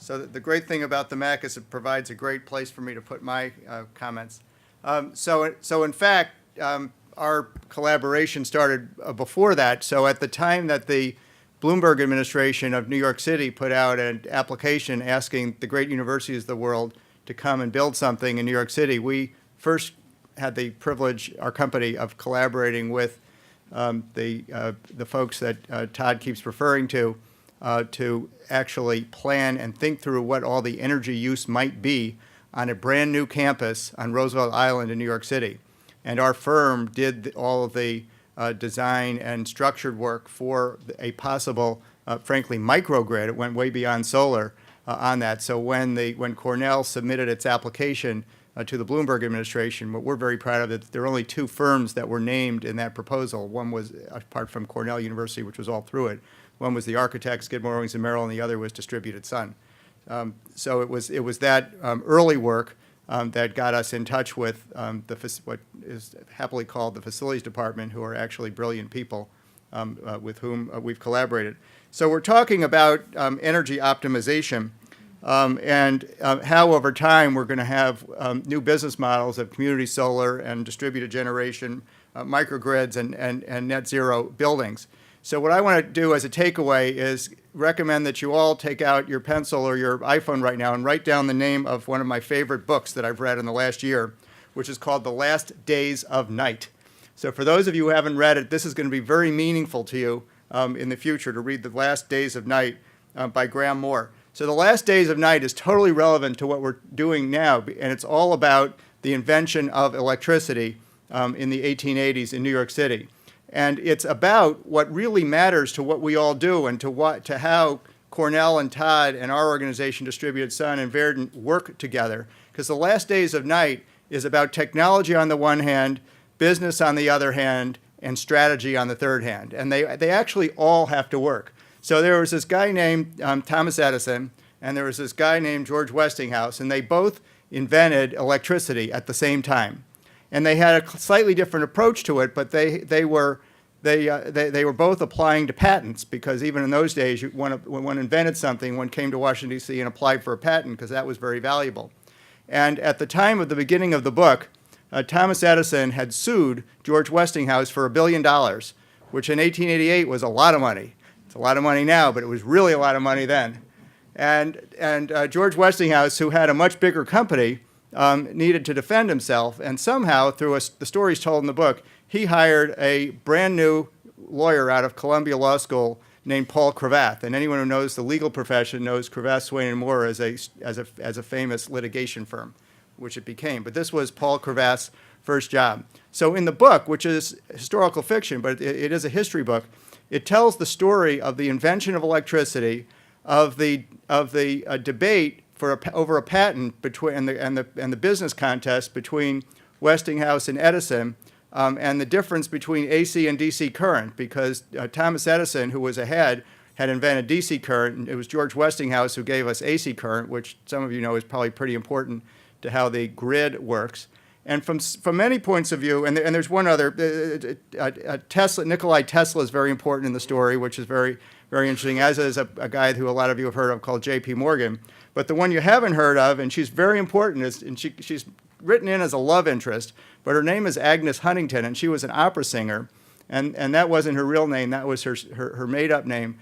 So the great thing about the Mac is it provides a great place for me to put my comments. So in fact, our collaboration started before that. So at the time that the Bloomberg administration of New York City put out an application asking the great universities of the world to come and build something in New York City, we first had the privilege, our company, of collaborating with the folks that Todd keeps referring to actually plan and think through what all the energy use might be on a brand new campus on Roosevelt Island in New York City. And our firm did all of the design and structured work for a possible, frankly, microgrid. It went way beyond solar on that. So when Cornell submitted its application to the Bloomberg administration, what we're very proud of is that there are only two firms that were named in that proposal. One was, apart from Cornell University, which was all through it, one was the architect, Skidmore, Owings & Merrill, and the other was Distributed Sun. So it was that early work that got us in touch with what is happily called the Facilities Department, who are actually brilliant people with whom we've collaborated. So we're talking about energy optimization and how over time we're going to have new business models of community solar and distributed generation, microgrids, and net zero buildings. So what I want to do as a takeaway is recommend that you all take out your pencil or your iPhone right now and write down the name of one of my favorite books that I've read in the last year, which is called The Last Days of Night. So for those of you who haven't read it, this is going to be very meaningful to you in the future to read The Last Days of Night by Graham Moore. So The Last Days of Night is totally relevant to what we're doing now, and it's all about the invention of electricity in the 1880s in New York City. And it's about what really matters to what we all do and to how Cornell and Todd and our organization, Distributed Sun and Verdant, work together. Because The Last Days of Night is about technology on the one hand, business on the other hand, and strategy on the third hand. And they actually all have to work. So there was this guy named Thomas Edison, and there was this guy named George Westinghouse, and they both invented electricity at the same time. And they had a slightly different approach to it, but they were both applying to patents, because even in those days, when one invented something, one came to Washington, D.C. and applied for a patent because that was very valuable. And at the time of the beginning of the book, Thomas Edison had sued George Westinghouse for $1 billion, which in 1888 was a lot of money. It's a lot of money now, but it was really a lot of money then. And George Westinghouse, who had a much bigger company, needed to defend himself, and somehow, through the stories told in the book, he hired a brand new lawyer out of Columbia Law School named Paul Cravath. And anyone who knows the legal profession knows Cravath, Swaine & Moore as a famous litigation firm, which it became. But this was Paul Cravath's first job. So in the book, which is historical fiction, but it is a history book, it tells the story of the invention of electricity, of the debate over a patent between and the business contest between Westinghouse and Edison, and the difference between AC and DC current, because Thomas Edison, who was ahead, had invented DC current, and it was George Westinghouse who gave us AC current, which some of you know is probably pretty important to how the grid works. And from many points of view, and there's one other, Nikola Tesla is very important in the story, which is very, very interesting, as is a guy who a lot of you have heard of called J.P. Morgan. But the one you haven't heard of, and she's very important, and she's written in as a love interest, but her name is Agnes Huntington, and she was an opera singer, and that wasn't her real name, that was her made-up name.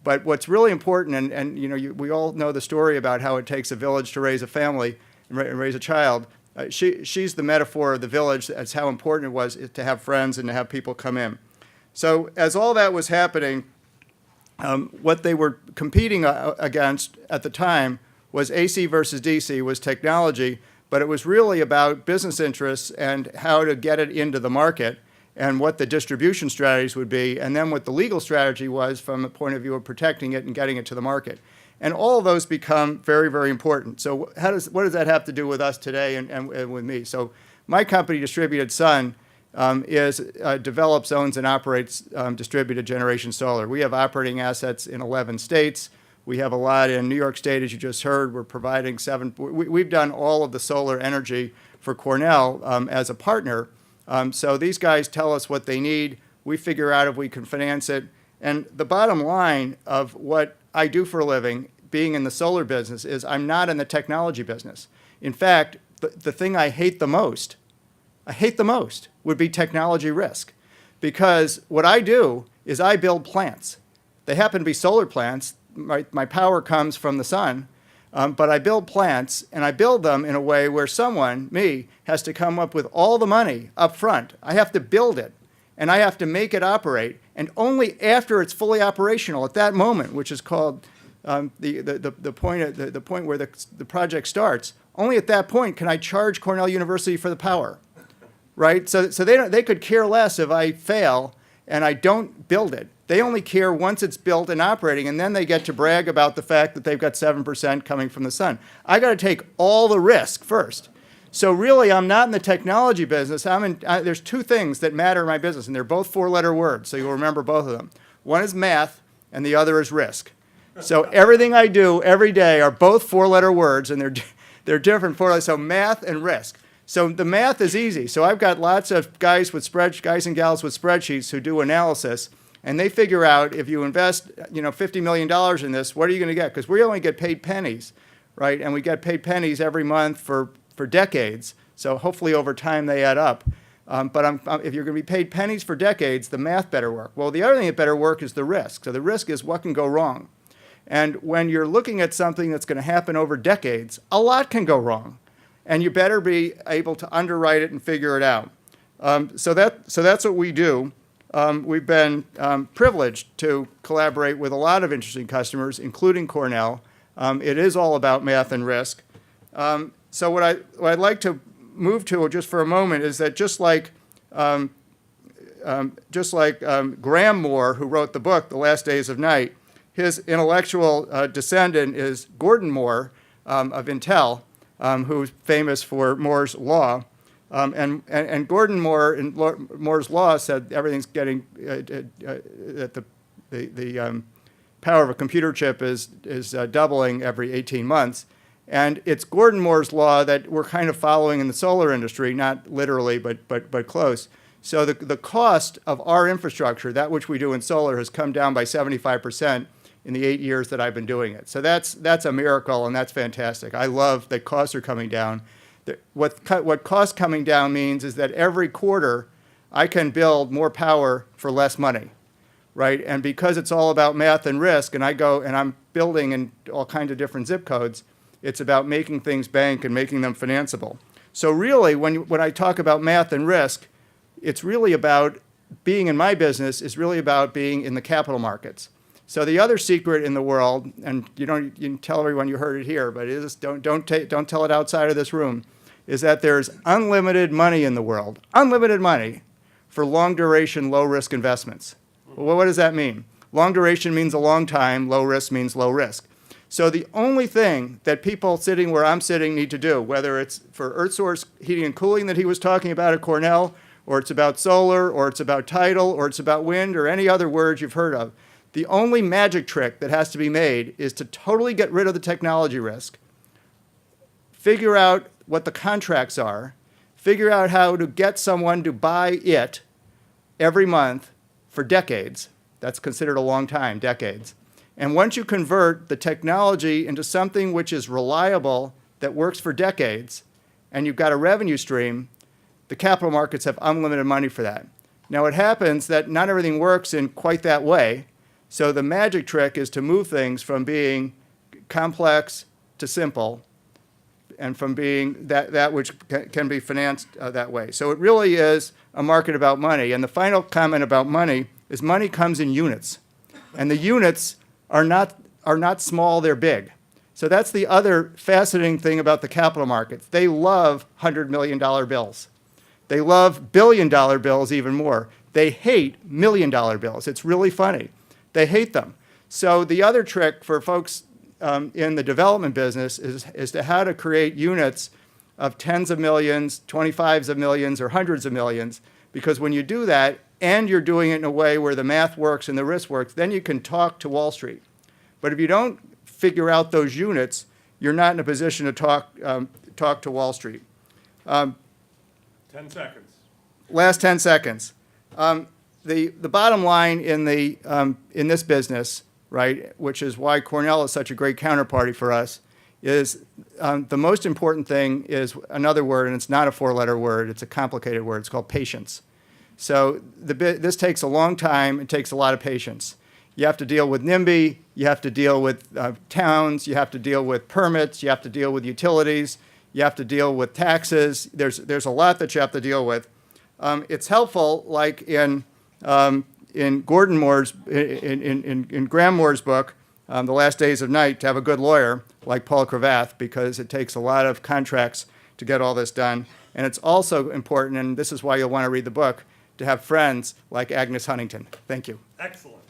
But what's really important, and you know, we all know the story about how it takes a village to raise a family and raise a child. She's the metaphor of the village. That's how important it was to have friends and to have people come in. So as all that was happening, what they were competing against at the time was AC versus DC, was technology, but it was really about business interests and how to get it into the market and what the distribution strategies would be, and then what the legal strategy was from the point of view of protecting it and getting it to the market. And all of those become very, very important. So what does that have to do with us today and with me? So my company, Distributed Sun, develops, owns, and operates distributed generation solar. We have operating assets in 11 states. We have a lot in New York State, as you just heard. We're providing we've done all of the solar energy for Cornell as a partner. So these guys tell us what they need. We figure out if we can finance it. And the bottom line of what I do for a living, being in the solar business is I'm not in the technology business. In fact, the thing I hate the most would be technology risk. Because what I do is I build plants. They happen to be solar plants. My power comes from the sun. But I build plants, and I build them in a way where someone, me, has to come up with all the money up front. I have to build it, and I have to make it operate. And only after it's fully operational, at that moment, which is called the point where the project starts, only at that point can I charge Cornell University for the power, right? So they could care less if I fail and I don't build it. They only care once it's built and operating, and then they get to brag about the fact that they've got 7% coming from the sun. I got to take all the risk first. So really, I'm not in the technology business. There's two things that matter in my business, and they're both four-letter words, so you'll remember both of them. One is math, and the other is risk. So everything I do every day are both four-letter words, and they're different four letters. So math and risk. So the math is easy. So I've got lots of guys and gals with spreadsheets who do analysis. And they figure out if you invest, $50 million in this, what are you going to get? Because we only get paid pennies, right? And we get paid pennies every month for decades. So hopefully over time they add up. But if you're going to be paid pennies for decades, the math better work. Well, the other thing that better work is the risk. So the risk is what can go wrong. And when you're looking at something that's going to happen over decades, a lot can go wrong. And you better be able to underwrite it and figure it out. So that's what we do. We've been privileged to collaborate with a lot of interesting customers, including Cornell. It is all about math and risk. So what I'd like to move to just for a moment is that just like Graham Moore, who wrote the book, The Last Days of Night, his intellectual descendant is Gordon Moore of Intel, who's famous for Moore's Law. And Gordon Moore in Moore's Law said everything's getting that the power of a computer chip is doubling every 18 months. And it's Gordon Moore's Law that we're kind of following in the solar industry, not literally, but close. So the cost of our infrastructure, that which we do in solar, has come down by 75% in the 8 years that I've been doing it. So that's a miracle, and that's fantastic. I love that costs are coming down. What cost coming down means is that every quarter I can build more power for less money, right? And because it's all about math and risk, and I go and I'm building in all kinds of different zip codes, it's about making things bank and making them financeable. So really, when I talk about math and risk, it's really about being in my business is really about being in the capital markets. So the other secret in the world, and you can tell everyone you heard it here, but it is don't tell it outside of this room, is that there's unlimited money in the world, unlimited money for long duration, low risk investments. Well, what does that mean? Long duration means a long time, low risk means low risk. So the only thing that people sitting where I'm sitting need to do, whether it's for earth source heating and cooling that he was talking about at Cornell, or it's about solar, or it's about tidal, or it's about wind, or any other words you've heard of, the only magic trick that has to be made is to totally get rid of the technology risk, figure out what the contracts are, figure out how to get someone to buy it every month for decades. That's considered a long time, decades. And once you convert the technology into something which is reliable, that works for decades, and you've got a revenue stream, the capital markets have unlimited money for that. Now it happens that not everything works in quite that way. So the magic trick is to move things from being complex to simple, and from being that which can be financed that way. So it really is a market about money. And the final comment about money is money comes in units. And the units are not small, they're big. So that's the other fascinating thing about the capital markets. They love $100 million bills. They love billion-dollar bills even more. They hate million-dollar bills. It's really funny. They hate them. So the other trick for folks in the development business is to how to create units of tens of millions, 25s of millions, or hundreds of millions. Because when you do that, and you're doing it in a way where the math works and the risk works, then you can talk to Wall Street. But if you don't figure out those units, you're not in a position to talk to Wall Street. 10 seconds. Last 10 seconds. The bottom line in this business right, which is why Cornell is such a great counterparty for us, is the most important thing is another word, and it's not a four-letter word, it's a complicated word, it's called patience. So this takes a long time, it takes a lot of patience. You have to deal with NIMBY, you have to deal with towns, you have to deal with permits, you have to deal with utilities, you have to deal with taxes. There's a lot that you have to deal with. It's helpful, like in Gordon Moore's, in Graham Moore's book, The Last Days of Night, to have a good lawyer like Paul Cravath, because it takes a lot of contracts to get all this done. And it's also important, and this is why you'll want to read the book, to have friends like Agnes Huntington. Thank you. Excellent.